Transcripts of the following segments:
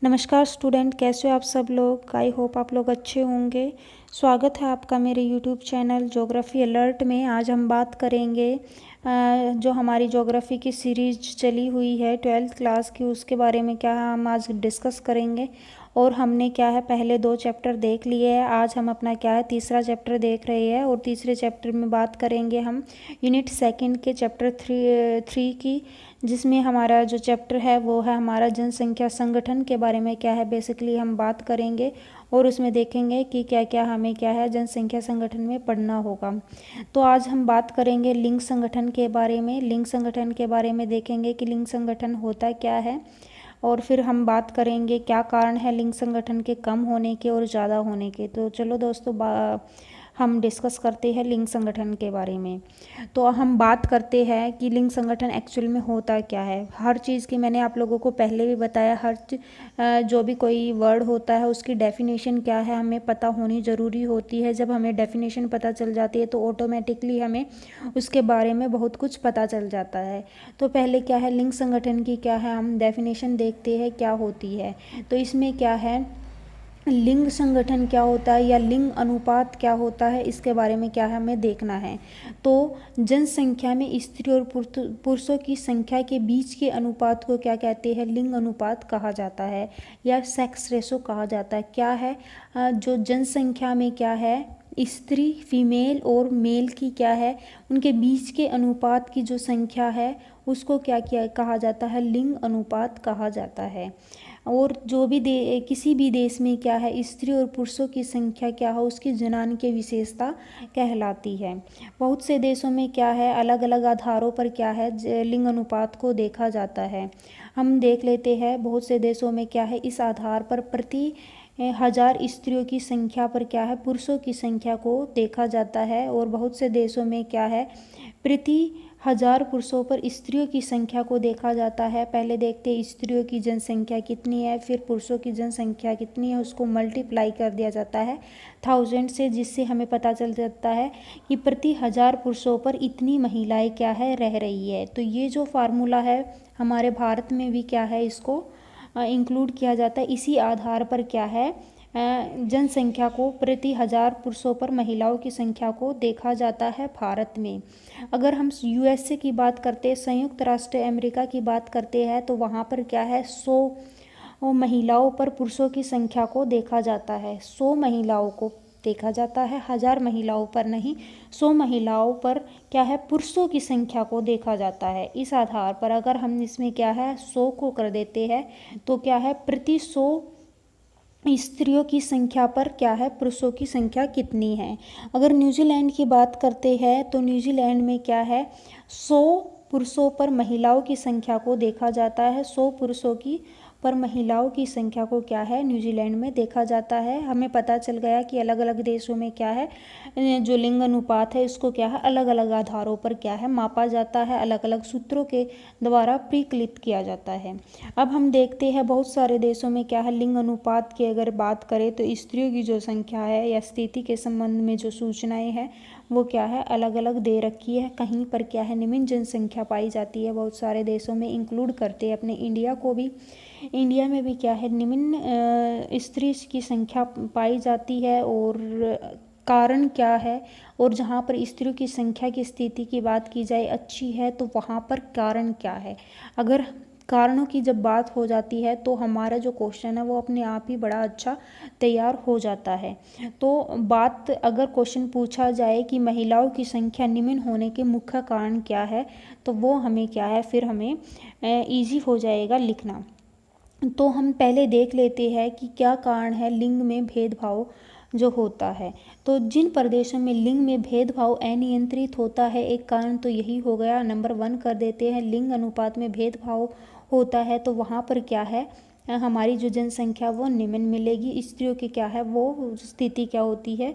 नमस्कार स्टूडेंट, कैसे हो आप सब लोग। आई होप आप लोग अच्छे होंगे। स्वागत है आपका मेरे यूट्यूब चैनल ज्योग्राफी अलर्ट में। आज हम बात करेंगे जो हमारी ज्योग्राफी की सीरीज चली हुई है 12th क्लास की, उसके बारे में क्या हम आज डिस्कस करेंगे। और हमने क्या है पहले 2 चैप्टर देख लिए हैं। आज हम अपना क्या है तीसरा चैप्टर देख रहे हैं और तीसरे चैप्टर में बात करेंगे हम यूनिट 2 के चैप्टर 3 की, जिसमें हमारा जो चैप्टर है वो है हमारा जनसंख्या संगठन के बारे में क्या है बेसिकली हम बात करेंगे। और उसमें देखेंगे कि क्या क्या हमें क्या है जनसंख्या संगठन में पढ़ना होगा। तो आज हम बात करेंगे लिंग संगठन के बारे में। लिंग संगठन के बारे में देखेंगे कि लिंग संगठन होता क्या है, और फिर हम बात करेंगे क्या कारण है लिंग संगठन के कम होने के और ज़्यादा होने के। तो चलो दोस्तों हम डिस्कस करते हैं लिंग संगठन के बारे में। तो हम बात करते हैं कि लिंग संगठन एक्चुअल में होता क्या है। हर चीज़ की मैंने आप लोगों को पहले भी बताया, जो भी कोई वर्ड होता है उसकी डेफिनेशन क्या है हमें पता होनी ज़रूरी होती है। जब हमें डेफिनेशन पता चल जाती है तो ऑटोमेटिकली हमें उसके बारे में बहुत कुछ पता चल जाता है। तो पहले क्या है लिंग संगठन की क्या है हम डेफिनेशन देखते हैं क्या होती है। तो इसमें क्या है लिंग संगठन क्या होता है या लिंग अनुपात क्या होता है, इसके बारे में क्या है हमें देखना है। तो जनसंख्या में स्त्री और पुरुषों की संख्या के बीच के अनुपात को क्या कहते हैं, लिंग अनुपात कहा जाता है या सेक्स रेशो कहा जाता है। क्या है जो जनसंख्या में क्या है स्त्री फीमेल और मेल की क्या है उनके बीच के अनुपात की जो संख्या है उसको क्या क्या कहा जाता है, लिंग अनुपात कहा जाता है। और जो भी किसी भी देश में क्या है स्त्री और पुरुषों की संख्या क्या है उसकी जनान की विशेषता कहलाती है। बहुत से देशों में क्या है अलग अलग आधारों पर क्या है लिंग अनुपात को देखा जाता है। हम देख लेते हैं बहुत से देशों में क्या है इस आधार पर प्रति 1000 स्त्रियों की संख्या पर क्या है पुरुषों की संख्या को देखा जाता है। और बहुत से देशों में क्या है प्रति 1000 पुरुषों पर स्त्रियों की संख्या को देखा जाता है। पहले देखते हैं स्त्रियों की जनसंख्या कितनी है, फिर पुरुषों की जनसंख्या कितनी है, उसको मल्टीप्लाई कर दिया जाता है 1000 से, जिससे हमें पता चल जाता है कि प्रति 1000 पुरुषों पर इतनी महिलाएं क्या है रह रही है। तो ये जो फार्मूला है हमारे भारत में भी क्या है इसको इंक्लूड किया जाता है। इसी आधार पर क्या है जनसंख्या को प्रति 1000 पुरुषों पर महिलाओं की संख्या को देखा जाता है भारत में। अगर हम यूएसए की बात करते हैं, संयुक्त राष्ट्र अमेरिका की बात करते हैं, तो वहाँ पर क्या है 100 महिलाओं पर पुरुषों की संख्या को देखा जाता है। 100 महिलाओं को देखा जाता है, 1000 महिलाओं पर नहीं, 100 महिलाओं पर क्या है पुरुषों की संख्या को देखा जाता है। इस आधार पर अगर हम इसमें क्या है 100 को कर देते हैं तो क्या है प्रति 100 स्त्रियों की संख्या पर क्या है पुरुषों की संख्या कितनी है। अगर न्यूजीलैंड की बात करते हैं तो न्यूजीलैंड में क्या है 100 पुरुषों पर महिलाओं की संख्या को देखा जाता है। 100 पुरुषों की पर महिलाओं की संख्या को क्या है न्यूजीलैंड में देखा जाता है। हमें पता चल गया कि अलग अलग देशों में क्या है जो लिंग अनुपात है इसको क्या है अलग अलग आधारों पर क्या है मापा जाता है, अलग अलग सूत्रों के द्वारा परिकलित किया जाता है। अब हम देखते हैं बहुत सारे देशों में क्या है लिंग अनुपात की अगर बात करें तो स्त्रियों की जो संख्या है या स्थिति के संबंध में जो सूचनाएं हैं वो क्या है अलग अलग दे रखी है। कहीं पर क्या है निम्न जनसंख्या पाई जाती है, बहुत सारे देशों में इंक्लूड करते हैं अपने इंडिया को भी। इंडिया में भी क्या है निम्न स्त्री की संख्या पाई जाती है। और कारण क्या है, और जहाँ पर स्त्रियों की संख्या की स्थिति की बात की जाए अच्छी है तो वहाँ पर कारण क्या है। अगर कारणों की जब बात हो जाती है तो हमारा जो क्वेश्चन है वो अपने आप ही बड़ा अच्छा तैयार हो जाता है। तो बात अगर क्वेश्चन पूछा जाए कि महिलाओं की संख्या निम्न होने के मुख्य कारण क्या है तो वो हमें क्या है फिर हमें इजी हो जाएगा लिखना। तो हम पहले देख लेते हैं कि क्या कारण है लिंग में भेदभाव जो होता है। तो जिन प्रदेशों में लिंग में भेदभाव अनियंत्रित होता है एक कारण तो यही हो गया। नंबर 1 कर देते हैं लिंग अनुपात में भेदभाव होता है तो वहाँ पर क्या है हमारी जो जनसंख्या वो निम्न मिलेगी। स्त्रियों की क्या है वो स्थिति क्या होती है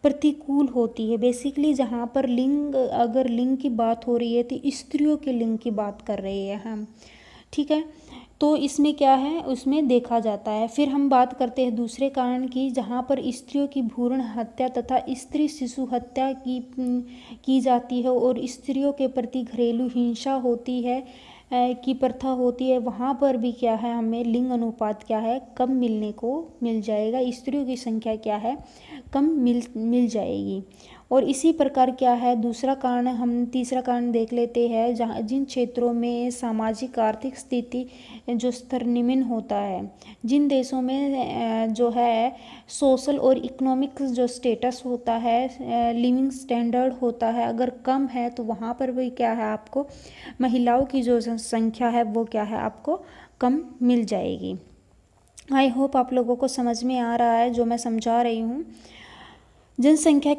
प्रतिकूल होती है। बेसिकली जहाँ पर लिंग अगर लिंग की बात हो रही है तो स्त्रियों के लिंग की बात कर रहे हैं हम, ठीक है। तो इसमें क्या है उसमें देखा जाता है। फिर हम बात करते हैं दूसरे कारण की, जहाँ पर स्त्रियों की भ्रूण हत्या तथा स्त्री शिशु हत्या की जाती है और स्त्रियों के प्रति घरेलू हिंसा होती है। की प्रथा होती है वहाँ पर भी क्या है हमें लिंग अनुपात क्या है कम मिलने को मिल जाएगा, स्त्रियों की संख्या क्या है कम मिल जाएगी। और इसी प्रकार क्या है दूसरा कारण, हम तीसरा कारण देख लेते हैं, जहाँ जिन क्षेत्रों में सामाजिक आर्थिक स्थिति जो स्तर निम्न होता है, जिन देशों में जो है सोशल और इकोनॉमिक जो स्टेटस होता है, लिविंग स्टैंडर्ड होता है अगर कम है, तो वहाँ पर भी क्या है आपको महिलाओं की जो संख्या है वो क्या है आपको कम मिल जाएगी। आई होप आप लोगों को समझ में आ रहा है जो मैं समझा रही हूँ। जनसंख्या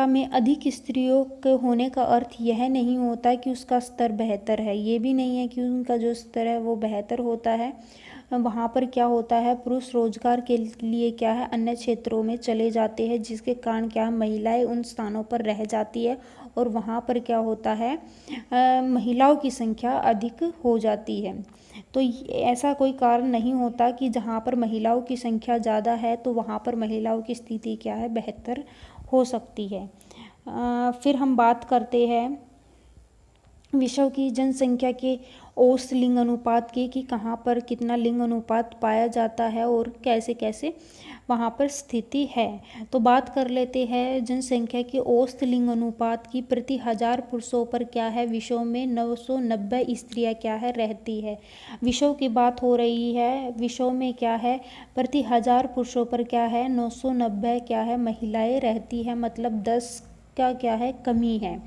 में अधिक स्त्रियों के होने का अर्थ यह नहीं होता कि उसका स्तर बेहतर है, ये भी नहीं है कि उनका जो स्तर है वो बेहतर होता है। वहाँ पर क्या होता है पुरुष रोजगार के लिए क्या है अन्य क्षेत्रों में चले जाते हैं, जिसके कारण क्या है महिलाएं उन स्थानों पर रह जाती है और वहाँ पर क्या होता है महिलाओं की संख्या अधिक हो जाती है। तो ऐसा कोई कारण नहीं होता कि जहाँ पर महिलाओं की संख्या ज़्यादा है तो वहाँ पर महिलाओं की स्थिति क्या है बेहतर हो सकती है। फिर हम बात करते हैं विश्व की जनसंख्या के औसत लिंग अनुपात की कि कहाँ पर कितना लिंग अनुपात पाया जाता है और कैसे कैसे वहाँ पर स्थिति है। तो बात कर लेते हैं जनसंख्या के औसत लिंग अनुपात की। प्रति 1000 पुरुषों पर क्या है विश्व में 990 स्त्रियाँ क्या है रहती है। विश्व की बात हो रही है, विश्व में क्या है प्रति 1000 पुरुषों पर क्या है 990 क्या है महिलाएं रहती है, मतलब 10 का क्या है कमी है।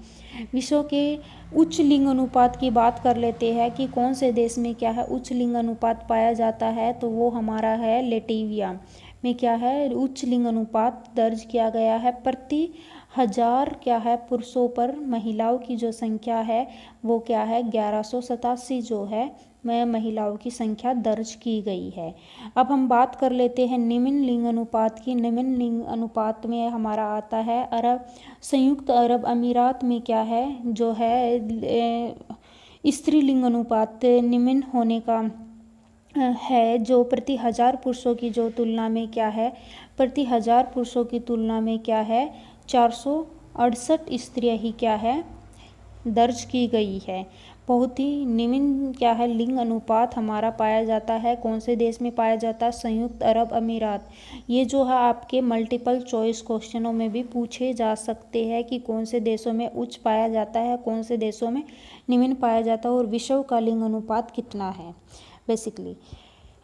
विश्व के उच्च लिंग अनुपात की बात कर लेते हैं कि कौन से देश में क्या है उच्च लिंग अनुपात पाया जाता है, तो वो हमारा है लेटिविया में क्या है उच्च लिंग अनुपात दर्ज किया गया है। प्रति 1000 क्या है पुरुषों पर महिलाओं की जो संख्या है वो क्या है 1187 जो है महिलाओं की संख्या दर्ज की गई है। अब हम बात कर लेते हैं निम्न लिंग अनुपात की। निम्न लिंग अनुपात में हमारा आता है संयुक्त अरब अमीरात में क्या है जो है स्त्री लिंग अनुपात निम्न होने का है, जो प्रति 1000 पुरुषों की जो तुलना में क्या है प्रति 1000 पुरुषों की तुलना में क्या है 468 स्त्रियां ही क्या है दर्ज की गई है। बहुत ही निम्न क्या है लिंग अनुपात हमारा पाया जाता है। कौन से देश में पाया जाता है संयुक्त अरब अमीरात। ये जो है आपके मल्टीपल चॉइस क्वेश्चनों में भी पूछे जा सकते हैं कि कौन से देशों में उच्च पाया जाता है कौन से देशों में निम्न पाया जाता है और विश्व का लिंग अनुपात कितना है बेसिकली।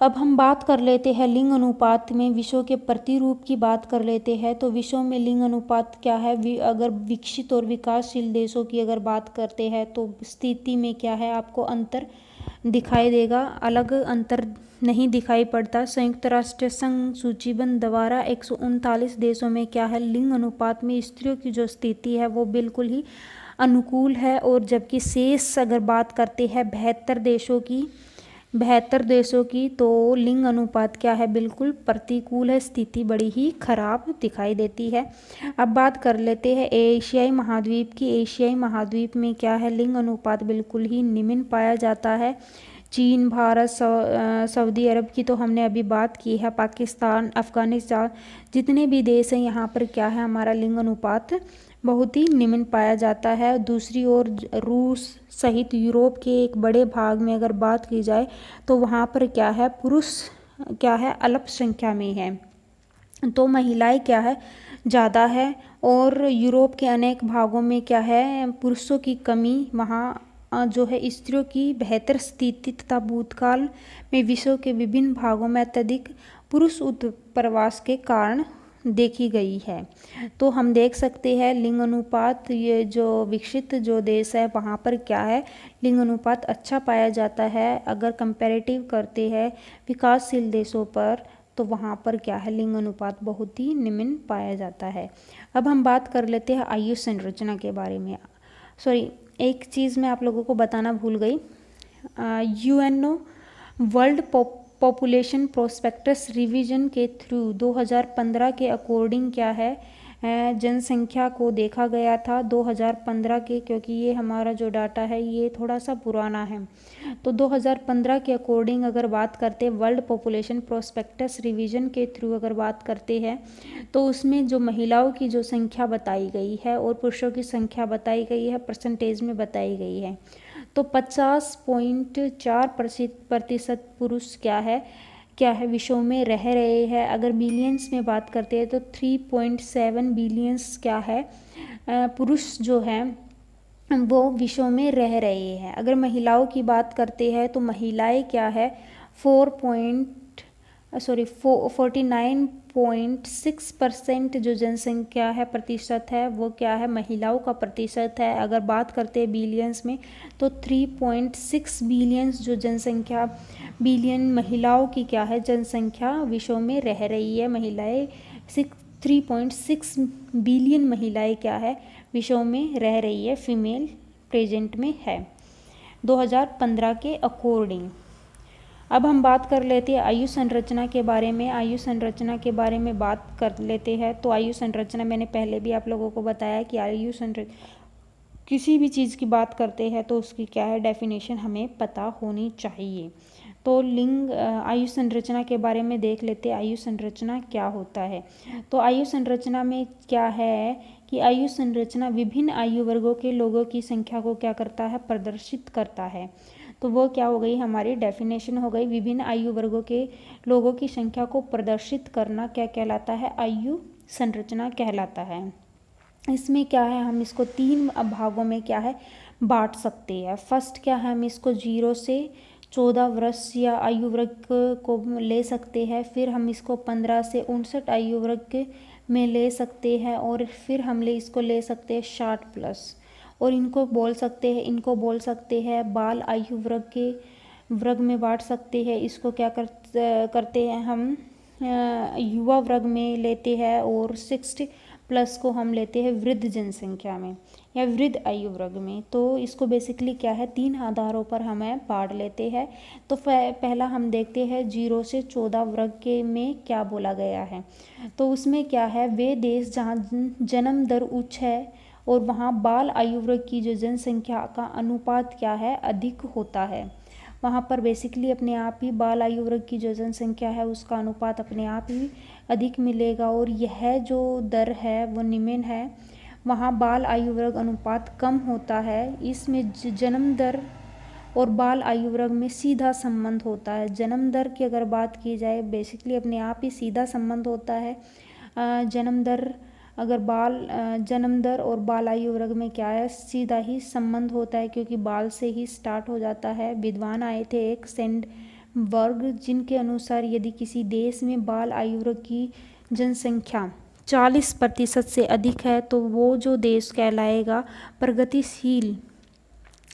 अब हम बात कर लेते हैं लिंग अनुपात में विश्व के प्रतिरूप की बात कर लेते हैं। तो विश्व में लिंग अनुपात क्या है अगर विकसित और विकासशील देशों की अगर बात करते हैं तो स्थिति में क्या है आपको अंतर दिखाई देगा, अलग अंतर नहीं दिखाई पड़ता। संयुक्त राष्ट्र संघ सूचीबद्ध द्वारा 139 देशों में क्या है लिंग अनुपात में स्त्रियों की जो स्थिति है वो बिल्कुल ही अनुकूल है, और जबकि शेष अगर बात करते हैं 72 देशों की तो लिंग अनुपात क्या है बिल्कुल प्रतिकूल है, स्थिति बड़ी ही खराब दिखाई देती है। अब बात कर लेते हैं एशियाई महाद्वीप की। एशियाई महाद्वीप में क्या है लिंग अनुपात बिल्कुल ही निम्न पाया जाता है। चीन, भारत, सऊदी अरब की तो हमने अभी बात की है, पाकिस्तान, अफ़गानिस्तान जितने भी देश हैं यहाँ पर क्या है हमारा लिंग अनुपात बहुत ही निम्न पाया जाता है। दूसरी ओर रूस सहित यूरोप के एक बड़े भाग में अगर बात की जाए तो वहाँ पर क्या है पुरुष क्या है अल्प संख्या में है, तो महिलाएं क्या है ज़्यादा है। और यूरोप के अनेक भागों में क्या है पुरुषों की कमी, वहाँ जो है स्त्रियों की बेहतर स्थिति तथा भूतकाल में विश्व के विभिन्न भागों में अत्यधिक पुरुष उत्प्रवास के कारण देखी गई है। तो हम देख सकते हैं लिंग अनुपात ये जो विकसित जो देश है वहाँ पर क्या है लिंग अनुपात अच्छा पाया जाता है। अगर कंपैरेटिव करते हैं विकासशील देशों पर तो वहाँ पर क्या है लिंग अनुपात बहुत ही निम्न पाया जाता है। अब हम बात कर लेते हैं आयु संरचना के बारे में। एक चीज़ मैं आप लोगों को बताना भूल गई। UNO world population prospectus revision के थ्रू 2015 के अकॉर्डिंग क्या है जनसंख्या को देखा गया था 2015 के, क्योंकि ये हमारा जो डाटा है ये थोड़ा सा पुराना है। तो 2015 के अकॉर्डिंग अगर बात करते हैं वर्ल्ड पॉपुलेशन प्रोस्पेक्टस रिवीजन के थ्रू अगर बात करते हैं तो उसमें जो महिलाओं की जो संख्या बताई गई है और पुरुषों की संख्या बताई गई है परसेंटेज में बताई गई है। तो 50.4% पुरुष क्या है विश्व में रह रहे हैं। अगर बिलियंस में बात करते हैं तो 3.7 बिलियंस क्या है पुरुष जो हैं वो विश्व में रह रहे हैं। अगर महिलाओं की बात करते हैं तो महिलाएं क्या है 49.6% जो जनसंख्या है प्रतिशत है वो क्या है महिलाओं का प्रतिशत है। अगर बात करते हैं बिलियंस में तो 3.6 बिलियंस जो जनसंख्या बिलियन महिलाओं की क्या है जनसंख्या विश्व में रह रही है। महिलाएं 3.6 बिलियन महिलाएं क्या है विश्व में रह रही है, फीमेल प्रेजेंट में है 2015 के अकॉर्डिंग। अब हम बात कर लेते हैं आयु संरचना के बारे में। आयु संरचना के बारे में बात कर लेते हैं तो आयु संरचना मैंने पहले भी आप लोगों को बताया कि आयु संरचना किसी भी चीज़ की बात करते हैं तो उसकी क्या है डेफिनेशन हमें पता होनी चाहिए। तो लिंग आयु संरचना के बारे में देख लेते हैं आयु संरचना क्या होता है। तो आयु संरचना में क्या है कि आयु संरचना विभिन्न आयु वर्गों के लोगों की संख्या को क्या करता है प्रदर्शित करता है। तो वो क्या हो गई हमारी डेफिनेशन हो गई विभिन्न आयु वर्गों के लोगों की संख्या को प्रदर्शित करना क्या कहलाता है आयु संरचना कहलाता है। इसमें क्या है हम इसको 3 भागों में क्या है बांट सकते हैं। फर्स्ट क्या है हम इसको 0 से 14 वर्ष या आयु वर्ग को ले सकते हैं। फिर हम इसको 15 से 59 आयु वर्ग में ले सकते हैं और फिर हम इसको ले सकते हैं 60+ और इनको बोल सकते हैं बाल आयु वर्ग में बांट सकते हैं। इसको क्या करते हैं हम युवा वर्ग में लेते हैं और 60+ को हम लेते हैं वृद्ध जनसंख्या में या वृद्ध आयु वर्ग में। तो इसको बेसिकली क्या है 3 आधारों पर हमें बांट लेते हैं। तो पहला हम देखते हैं 0 से 14 वर्ग के में क्या बोला गया है। तो उसमें क्या है वे देश जहाँ जन्म दर उच्च है और वहाँ बाल आयु वर्ग की जो जनसंख्या का अनुपात क्या है अधिक होता है। वहाँ पर बेसिकली अपने आप ही बाल आयु वर्ग की जो जनसंख्या है उसका अनुपात अपने आप ही अधिक मिलेगा और यह जो दर है वो निम्न है। वहाँ बाल आयु वर्ग अनुपात कम होता है। इसमें जन्म दर और बाल आयु वर्ग में सीधा संबंध होता है। जन्म दर की अगर बात की जाए बेसिकली अपने आप ही सीधा संबंध होता है। जन्म दर और बाल आयु वर्ग में क्या है सीधा ही संबंध होता है क्योंकि बाल से ही स्टार्ट हो जाता है। विद्वान आए थे एक सेंडबर्ग जिनके अनुसार यदि किसी देश में बाल आयु वर्ग की जनसंख्या 40% से अधिक है तो वो जो देश कहलाएगा प्रगतिशील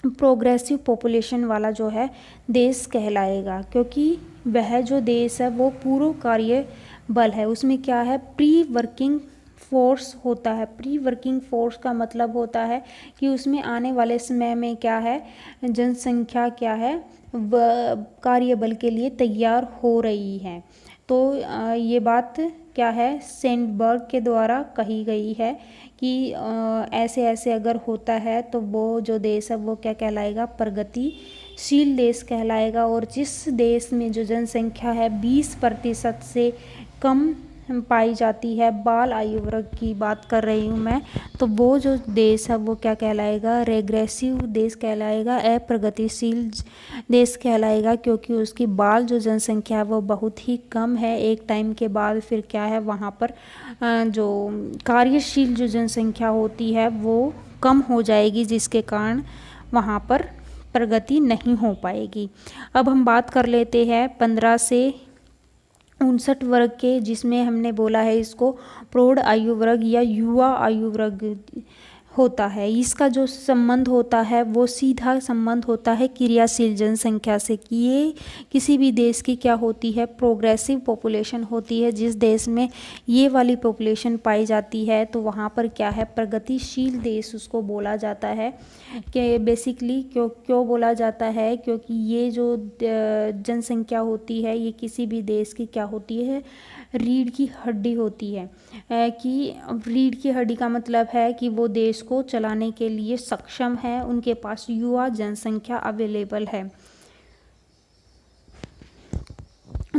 प्रोग्रेसिव पॉपुलेशन वाला जो है देश कहलाएगा क्योंकि वह जो देश है वो पूर्व कार्य बल है। उसमें क्या है प्री वर्किंग फोर्स होता है। प्री वर्किंग फोर्स का मतलब होता है कि उसमें आने वाले समय में क्या है जनसंख्या क्या है कार्यबल के लिए तैयार हो रही है। तो ये बात क्या है सेंडबर्ग के द्वारा कही गई है कि ऐसे ऐसे अगर होता है तो वो जो देश है वो क्या कहलाएगा प्रगतिशील देश कहलाएगा। और जिस देश में जो जनसंख्या है 20% से कम पाई जाती है बाल आयु वर्ग की बात कर रही हूँ मैं, तो वो जो देश है वो क्या कहलाएगा रेग्रेसिव देश कहलाएगा, अप्रगतिशील देश कहलाएगा क्योंकि उसकी बाल जो जनसंख्या है वो बहुत ही कम है। एक टाइम के बाद फिर क्या है वहाँ पर जो कार्यशील जो जनसंख्या होती है वो कम हो जाएगी जिसके कारण वहाँ पर प्रगति नहीं हो पाएगी। अब हम बात कर लेते हैं 15 से 59 वर्ग के जिसमें हमने बोला है इसको प्रौढ़ आयु वर्ग या युवा आयु वर्ग होता है। इसका जो संबंध होता है वो सीधा संबंध होता है क्रियाशील जनसंख्या से कि ये किसी भी देश की क्या होती है प्रोग्रेसिव पॉपुलेशन होती है। जिस देश में ये वाली पॉपुलेशन पाई जाती है तो वहाँ पर क्या है प्रगतिशील देश उसको बोला जाता है। कि बेसिकली क्यों बोला जाता है क्योंकि ये जो जनसंख्या होती है ये किसी भी देश की क्या होती है रीढ़ की हड्डी होती है। कि रीढ़ की हड्डी का मतलब है कि वो देश को चलाने के लिए सक्षम है, उनके पास युवा जनसंख्या अवेलेबल है।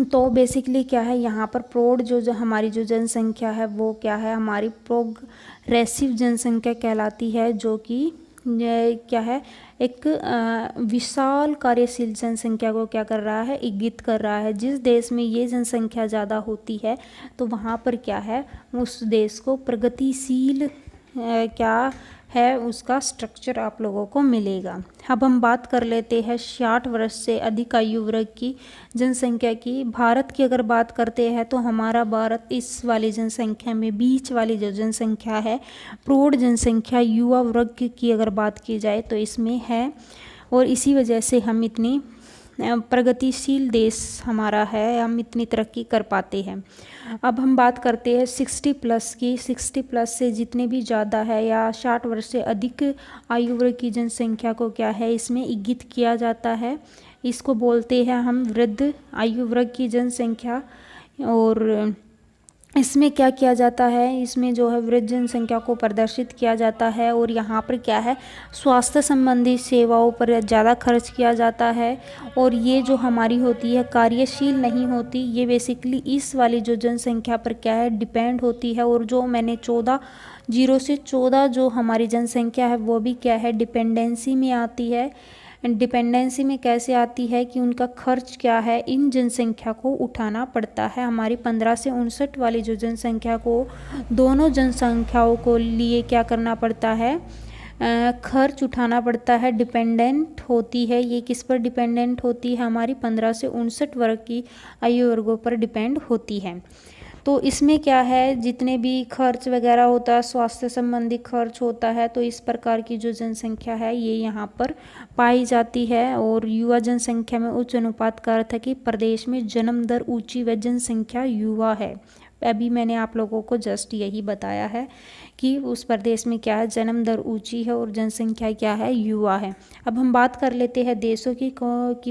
तो बेसिकली क्या है यहाँ पर प्रौढ़ जो हमारी जो जनसंख्या है वो क्या है हमारी प्रोग्रेसिव जनसंख्या कहलाती है जो कि क्या है, एक विशाल कार्यशील जनसंख्या को क्या कर रहा है, इंगित कर रहा है। जिस देश में ये जनसंख्या ज़्यादा होती है तो वहाँ पर क्या है, उस देश को प्रगतिशील क्या है, उसका स्ट्रक्चर आप लोगों को मिलेगा। अब हम बात कर लेते हैं 60 वर्ष से अधिक आयु वर्ग की जनसंख्या की। भारत की अगर बात करते हैं तो हमारा भारत इस वाली जनसंख्या में, बीच वाली जो जनसंख्या है, प्रौढ़ जनसंख्या युवा वर्ग की अगर बात की जाए तो इसमें है, और इसी वजह से हम इतनी प्रगतिशील देश हमारा है, हम इतनी तरक्की कर पाते हैं। अब हम बात करते हैं 60 प्लस की। 60 प्लस से जितने भी ज़्यादा है या 60 वर्ष से अधिक आयु वर्ग की जनसंख्या को क्या है, इसमें इंगित किया जाता है। इसको बोलते हैं हम वृद्ध आयु वर्ग की जनसंख्या। और इसमें क्या किया जाता है, इसमें जो है वृद्ध जनसंख्या को प्रदर्शित किया जाता है। और यहाँ पर क्या है, स्वास्थ्य संबंधी सेवाओं पर ज़्यादा खर्च किया जाता है। और ये जो हमारी होती है कार्यशील नहीं होती, ये बेसिकली इस वाली जो जनसंख्या पर क्या है, डिपेंड होती है। और जो मैंने 0 से 14 जो हमारी जनसंख्या है वो भी क्या है, डिपेंडेंसी में आती है। डिपेंडेंसी में कैसे आती है कि उनका खर्च क्या है, इन जनसंख्या को उठाना पड़ता है। हमारी 15 से 59 वाली जो जनसंख्या को, दोनों जनसंख्याओं को लिए क्या करना पड़ता है, खर्च उठाना पड़ता है। डिपेंडेंट होती है ये, किस पर डिपेंडेंट होती है, हमारी 15 से 59 वर्ग की आयु वर्गों पर डिपेंड होती है। तो इसमें क्या है, जितने भी खर्च वगैरह होता है, स्वास्थ्य संबंधी खर्च होता है, तो इस प्रकार की जो जनसंख्या है ये यहाँ पर पाई जाती है। और युवा जनसंख्या में उच्च अनुपात का अर्थ है कि प्रदेश में जन्म दर ऊंची व जनसंख्या युवा है। अभी मैंने आप लोगों को जस्ट यही बताया है कि उस प्रदेश में क्या है, जन्म दर ऊंची है और जनसंख्या क्या है, युवा है। अब हम बात कर लेते हैं देशों की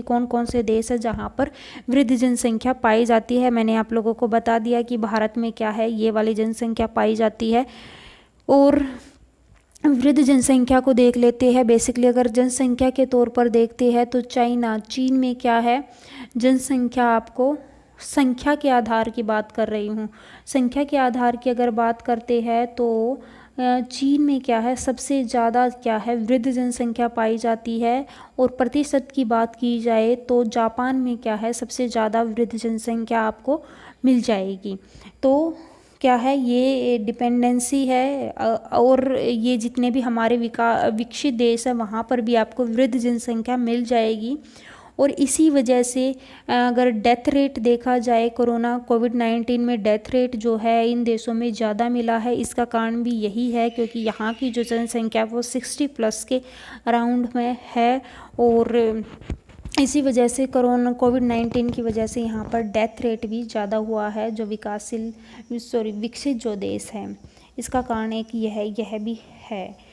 कौन कौन से देश है जहाँ पर वृद्ध जनसंख्या पाई जाती है। मैंने आप लोगों को बता दिया कि भारत में क्या है, ये वाली जनसंख्या पाई जाती है। और वृद्ध जनसंख्या को देख लेते हैं। बेसिकली अगर जनसंख्या के तौर पर देखते हैं तो चीन में क्या है, जनसंख्या आपको संख्या के आधार की बात कर रही हूँ, संख्या के आधार की अगर बात करते हैं तो चीन में क्या है, सबसे ज़्यादा क्या है, वृद्ध जनसंख्या पाई जाती है। और प्रतिशत की बात की जाए तो जापान में क्या है, सबसे ज़्यादा वृद्ध जनसंख्या आपको मिल जाएगी। तो क्या है, ये डिपेंडेंसी है। और ये जितने भी हमारे विकसित देश है वहाँ पर भी आपको वृद्ध जनसंख्या मिल जाएगी। और इसी वजह से अगर डेथ रेट देखा जाए, कोविड-19 में डेथ रेट जो है इन देशों में ज़्यादा मिला है। इसका कारण भी यही है क्योंकि यहाँ की जो जनसंख्या वो 60 प्लस के अराउंड में है। और इसी वजह से कोविड-19 की वजह से यहाँ पर डेथ रेट भी ज़्यादा हुआ है। जो विकसित जो देश हैं, इसका कारण एक यह भी है।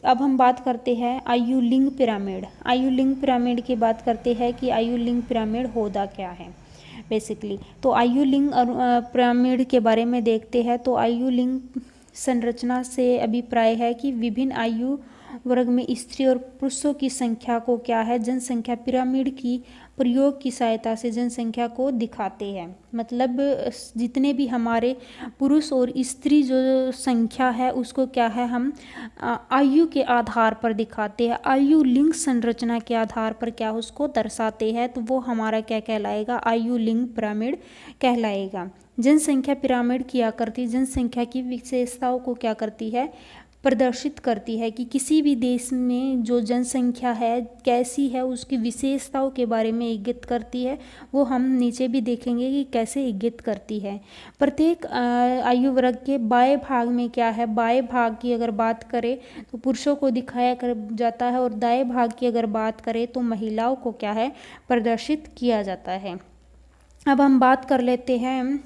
अब हम बात करते हैं आयु लिंग पिरामिड। आयु लिंग पिरामिड की बात करते हैं कि आयु लिंग पिरामिड होता क्या है बेसिकली। तो आयु लिंग पिरामिड के बारे में देखते हैं। तो आयु लिंग संरचना से अभिप्राय है कि विभिन्न आयु वर्ग में स्त्री और पुरुषों की संख्या को क्या है, जनसंख्या पिरामिड की प्रयोग की सहायता से जनसंख्या को दिखाते हैं। मतलब जितने भी हमारे पुरुष और स्त्री जो संख्या है उसको क्या है, हम आयु के आधार पर दिखाते हैं, आयु लिंग संरचना के आधार पर क्या उसको दर्शाते हैं। तो वो हमारा क्या कहलाएगा, आयु लिंग पिरामिड कहलाएगा। जनसंख्या पिरामिड की आकृति जनसंख्या की विशेषताओं को क्या करती है, प्रदर्शित करती है कि किसी भी देश में जो जनसंख्या है कैसी है, उसकी विशेषताओं के बारे में इंगित करती है। वो हम नीचे भी देखेंगे कि कैसे इंगित करती है। प्रत्येक आयु वर्ग के बाएं भाग में क्या है, बाएं भाग की अगर बात करें तो पुरुषों को दिखाया जाता है और दाएं भाग की अगर बात करें तो महिलाओं को क्या है, प्रदर्शित किया जाता है। अब हम बात कर लेते हैं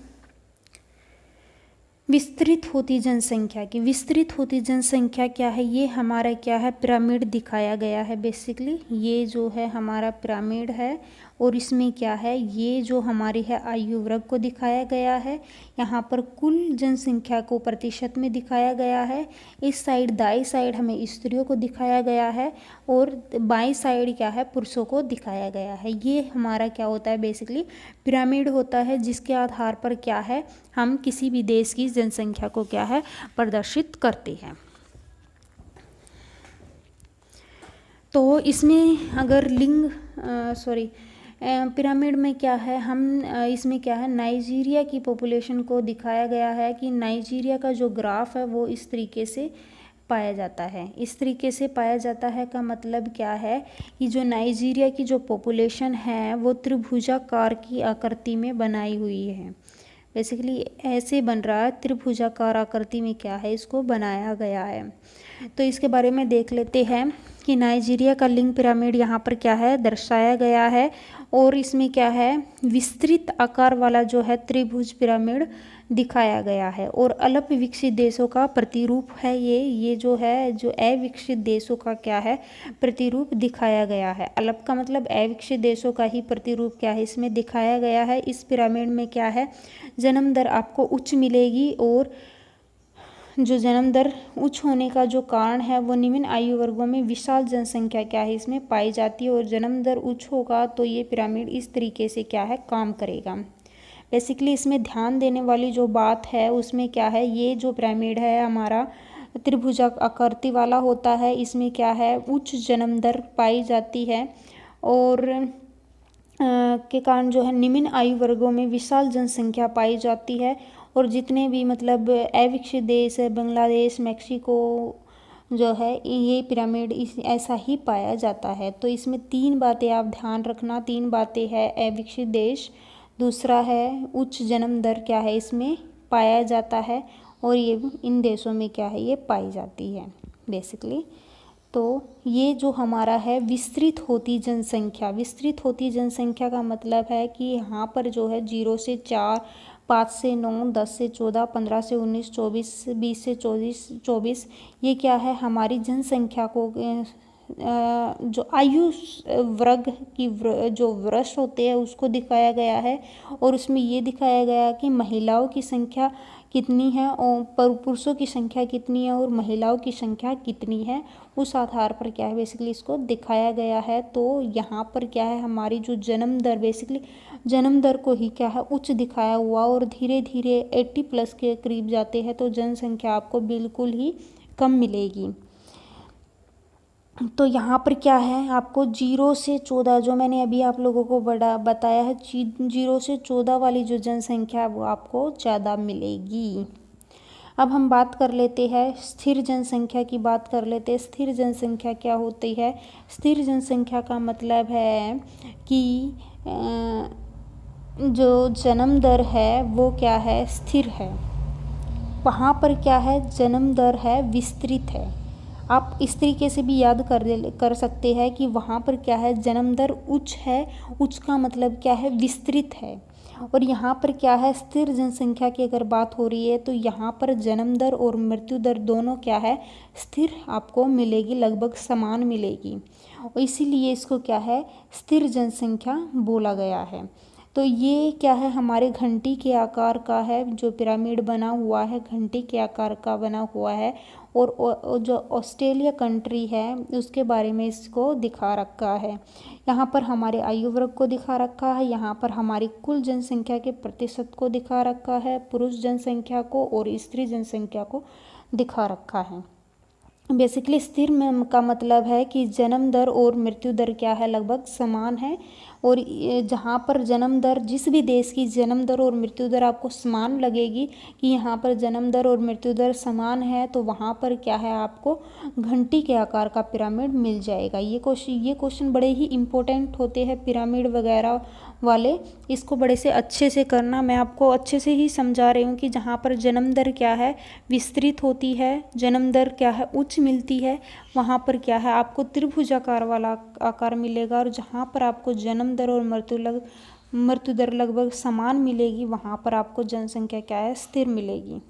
विस्तृत होती जनसंख्या की। विस्तृत होती जनसंख्या क्या है, ये हमारा क्या है, पिरामिड दिखाया गया है। बेसिकली ये जो है हमारा पिरामिड है और इसमें क्या है, ये जो हमारी है आयु वर्ग को दिखाया गया है। यहाँ पर कुल जनसंख्या को प्रतिशत में दिखाया गया है। इस साइड दाई साइड हमें स्त्रियों को दिखाया गया है और बाईं साइड क्या है, पुरुषों को दिखाया गया है। ये हमारा क्या होता है, बेसिकली पिरामिड होता है जिसके आधार पर क्या है, हम किसी भी देश की जनसंख्या को क्या है, प्रदर्शित करते हैं। तो इसमें अगर पिरामिड में क्या है, हम इसमें क्या है, नाइजीरिया की पॉपुलेशन को दिखाया गया है कि नाइजीरिया का जो ग्राफ है वो इस तरीके से पाया जाता है। इस तरीके से पाया जाता है का मतलब क्या है कि जो नाइजीरिया की जो पॉपुलेशन है वो त्रिभुजाकार की आकृति में बनाई हुई है। बेसिकली ऐसे बन रहा है, त्रिभुजाकार आकृति में क्या है, इसको बनाया गया है। तो इसके बारे में देख लेते हैं कि नाइजीरिया का लिंग पिरामिड यहाँ पर क्या है दर्शाया गया है, और इसमें क्या है विस्तृत आकार वाला जो है त्रिभुज पिरामिड दिखाया गया है, और अल्प विकसित देशों का प्रतिरूप है ये जो है, जो अविकसित देशों का क्या है प्रतिरूप दिखाया गया है। अल्प का मतलब अविकसित देशों का ही प्रतिरूप क्या है इसमें दिखाया गया है। इस पिरामिड में क्या है, जन्म दर आपको उच्च मिलेगी, और जो जन्म दर उच्च होने का जो कारण है वो निम्न आयु वर्गों में विशाल जनसंख्या क्या है इसमें पाई जाती है, और जन्म दर उच्च होगा तो ये पिरामिड इस तरीके से क्या है काम करेगा। बेसिकली इसमें ध्यान देने वाली जो बात है उसमें क्या है, ये जो पिरामिड है हमारा त्रिभुजा आकृति वाला होता है, इसमें क्या है उच्च जन्म दर पाई जाती है, और के कारण जो है निम्न आयु वर्गों में विशाल जनसंख्या पाई जाती है, और जितने भी मतलब अविकसित देश है, बांग्लादेश, मैक्सिको जो है, ये पिरामिड इस ऐसा ही पाया जाता है। तो इसमें 3 बातें आप ध्यान रखना, 3 बातें है अविकसित देश, दूसरा है उच्च जन्म दर क्या है इसमें पाया जाता है, और ये इन देशों में क्या है ये पाई जाती है बेसिकली। तो ये जो हमारा है विस्तृत होती जनसंख्या, विस्तृत होती जनसंख्या का मतलब है कि यहाँ पर जो है 0 से 4, 5 से 9, 10 से 14, 15 से 19, 24, 20 से 24, ये क्या है हमारी जनसंख्या को जो आयु वर्ग की जो वर्ष होते हैं उसको दिखाया गया है, और उसमें ये दिखाया गया कि महिलाओं की संख्या कितनी है और पुरुषों की संख्या कितनी है और महिलाओं की संख्या कितनी है, उस आधार पर क्या है बेसिकली इसको दिखाया गया है। तो यहाँ पर क्या है हमारी जो जन्म दर, बेसिकली जन्म दर को ही क्या है उच्च दिखाया हुआ, और धीरे धीरे 80+ के करीब जाते हैं तो जनसंख्या आपको बिल्कुल ही कम मिलेगी। तो यहाँ पर क्या है आपको 0 से 14 जो मैंने अभी आप लोगों को बताया है, 0 से 14 वाली जो जनसंख्या है वो आपको ज़्यादा मिलेगी। अब हम बात कर लेते हैं स्थिर जनसंख्या की बात कर लेते हैं। स्थिर जनसंख्या क्या होती है? स्थिर जनसंख्या का मतलब है कि जो जन्म दर है वो क्या है स्थिर है, वहाँ पर क्या है जन्म दर है विस्तृत है। आप इस तरीके से भी याद कर सकते हैं कि वहाँ पर क्या है जन्म दर उच्च है, उच्च का मतलब क्या है विस्तृत है, और यहाँ पर क्या है स्थिर जनसंख्या की अगर बात हो रही है तो यहाँ पर जन्म दर और मृत्यु दर दोनों क्या है स्थिर आपको मिलेगी, लगभग समान मिलेगी, और इसीलिए इसको क्या है स्थिर जनसंख्या बोला गया है। तो ये क्या है हमारे घंटी के आकार का है, जो पिरामिड बना हुआ है घंटी के आकार का बना हुआ है, और जो ऑस्ट्रेलिया कंट्री है उसके बारे में इसको दिखा रखा है। यहाँ पर हमारे आयु वर्ग को दिखा रखा है, यहाँ पर हमारी कुल जनसंख्या के प्रतिशत को दिखा रखा है, पुरुष जनसंख्या को और स्त्री जनसंख्या को दिखा रखा है। बेसिकली स्थिर में का मतलब है कि जन्म दर और मृत्यु दर क्या है लगभग समान है, और जहाँ पर जन्म दर जिस भी देश की जन्म दर और मृत्यु दर आपको समान लगेगी कि यहाँ पर जन्म दर और मृत्यु दर समान है, तो वहाँ पर क्या है आपको घंटी के आकार का पिरामिड मिल जाएगा। ये क्वेश्चन बड़े ही इम्पोर्टेंट होते हैं पिरामिड वगैरह वाले, इसको बड़े से अच्छे से करना। मैं आपको अच्छे से ही समझा रही हूँ कि जहाँ पर जन्म दर क्या है विस्तृत होती है, जन्म दर क्या है उच्च मिलती है, वहाँ पर क्या है आपको त्रिभुजाकार वाला आकार मिलेगा, और जहाँ पर आपको जन्म दर और मृत्यु दर लगभग समान मिलेगी वहाँ पर आपको जनसंख्या क्या है स्थिर मिलेगी।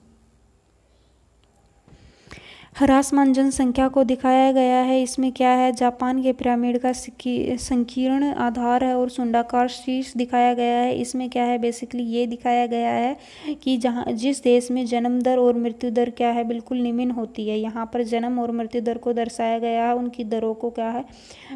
ह्रासमान जनसंख्या को दिखाया गया है। इसमें क्या है जापान के पिरामिड का संकीर्ण आधार है और सुंडाकार शीर्ष दिखाया गया है। इसमें क्या है बेसिकली ये दिखाया गया है कि जिस देश में जन्म दर और मृत्यु दर क्या है बिल्कुल निम्न होती है, यहाँ पर जन्म और मृत्यु दर को दर्शाया गया है, उनकी दरों को क्या है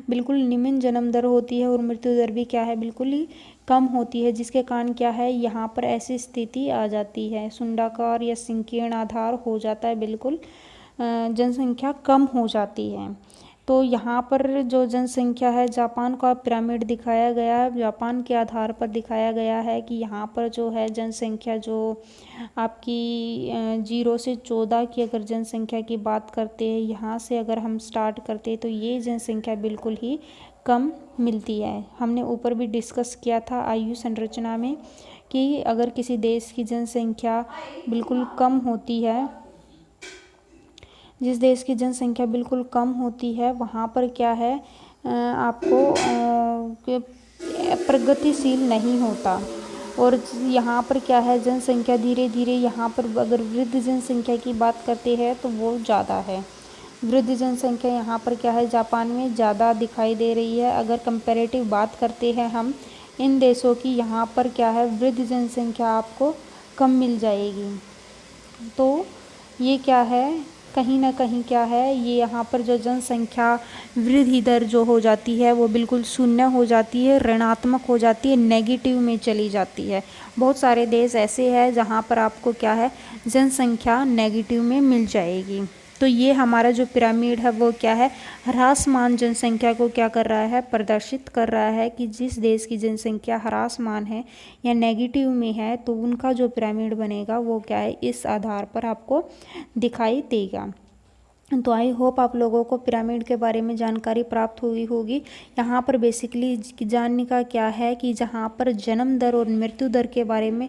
बिल्कुल निम्न जन्म दर होती है और मृत्यु दर भी क्या है बिल्कुल ही कम होती है, जिसके कारण क्या है यहाँ पर ऐसी स्थिति आ जाती है, सुंडाकार या संकीर्ण आधार हो जाता है, बिल्कुल जनसंख्या कम हो जाती है। तो यहाँ पर जो जनसंख्या है, जापान का पिरामिड दिखाया गया है, जापान के आधार पर दिखाया गया है कि यहाँ पर जो है जनसंख्या जो आपकी 0 से 14 की अगर जनसंख्या की बात करते हैं, यहाँ से अगर हम स्टार्ट करते हैं तो ये जनसंख्या बिल्कुल ही कम मिलती है। हमने ऊपर भी डिस्कस किया था आयु संरचना में कि अगर किसी देश की जनसंख्या बिल्कुल कम होती है, जिस देश की जनसंख्या बिल्कुल कम होती है वहाँ पर क्या है आपको प्रगतिशील नहीं होता। और यहाँ पर क्या है, जनसंख्या धीरे धीरे यहाँ पर अगर वृद्ध जनसंख्या की बात करते हैं तो वो ज़्यादा है। वृद्ध जनसंख्या यहाँ पर क्या है, जापान में ज़्यादा दिखाई दे रही है। अगर कंपैरेटिव बात करते हैं हम इन देशों की, यहाँ पर क्या है, वृद्ध जनसंख्या आपको कम मिल जाएगी। तो ये क्या है, कहीं ना कहीं क्या है, ये यहाँ पर जो जनसंख्या वृद्धि दर जो हो जाती है वो बिल्कुल शून्य हो जाती है, ऋणात्मक हो जाती है, नेगेटिव में चली जाती है। बहुत सारे देश ऐसे हैं जहाँ पर आपको क्या है, जनसंख्या नेगेटिव में मिल जाएगी। तो ये हमारा जो पिरामिड है वो क्या है, ह्रासमान जनसंख्या को क्या कर रहा है, प्रदर्शित कर रहा है कि जिस देश की जनसंख्या ह्रासमान है या नेगेटिव में है तो उनका जो पिरामिड बनेगा वो क्या है, इस आधार पर आपको दिखाई देगा। तो आई होप आप लोगों को पिरामिड के बारे में जानकारी प्राप्त हुई होगी। यहाँ पर बेसिकली जानने का क्या है कि जहाँ पर जन्म दर और मृत्यु दर के बारे में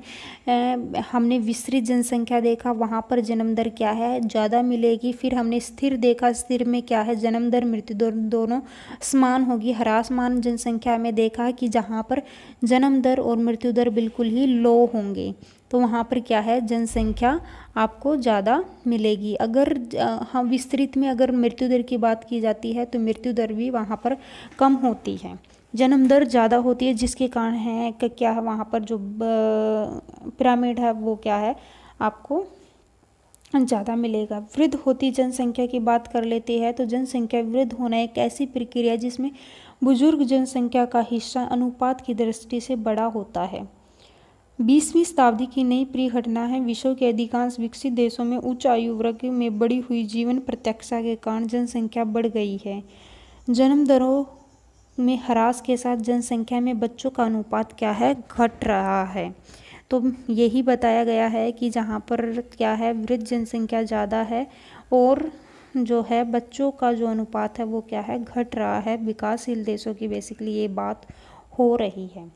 हमने विस्तृत जनसंख्या देखा, वहाँ पर जन्म दर क्या है, ज़्यादा मिलेगी। फिर हमने स्थिर देखा, स्थिर में क्या है, जन्म दर मृत्यु दर दोनों समान होगी। ह्रासमान जनसंख्या में देखा कि जहाँ पर जन्म दर और मृत्यु दर बिल्कुल ही लो होंगे, तो वहाँ पर क्या है, जनसंख्या आपको ज़्यादा मिलेगी। अगर हम विस्तृत में अगर मृत्यु दर की बात की जाती है तो मृत्यु दर भी वहाँ पर कम होती है, जन्म दर ज़्यादा होती है, जिसके कारण है कि क्या है, वहाँ पर जो पिरामिड है वो क्या है, आपको ज़्यादा मिलेगा। वृद्ध होती जनसंख्या की बात कर लेते हैं तो जनसंख्या वृद्ध होना एक ऐसी प्रक्रिया है जिसमें बुजुर्ग जनसंख्या का हिस्सा अनुपात की दृष्टि से बड़ा होता है। 20वीं शताब्दी की नई परिघटना है। विश्व के अधिकांश विकसित देशों में उच्च आयु वर्ग में बढ़ी हुई जीवन प्रत्याशा के कारण जनसंख्या बढ़ गई है। जन्म दरों में ह्रास के साथ जनसंख्या में बच्चों का अनुपात क्या है, घट रहा है। तो यही बताया गया है कि जहाँ पर क्या है, वृद्ध जनसंख्या ज़्यादा है और जो है बच्चों का जो अनुपात है वो क्या है, घट रहा है। विकासशील देशों की बेसिकली ये बात हो रही है।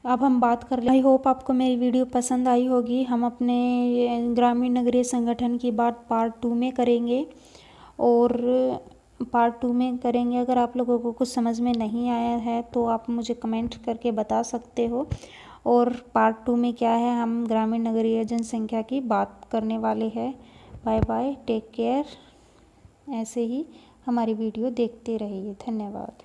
अब हम बात कर ले, आई होप आपको मेरी वीडियो पसंद आई होगी। हम अपने ग्रामीण नगरीय संगठन की बात पार्ट 2 में करेंगे और पार्ट 2 में करेंगे। अगर आप लोगों को कुछ समझ में नहीं आया है तो आप मुझे कमेंट करके बता सकते हो। और पार्ट 2 में क्या है, हम ग्रामीण नगरीय जनसंख्या की बात करने वाले हैं। Bye bye, take care. ऐसे ही हमारी वीडियो देखते रहिए। धन्यवाद।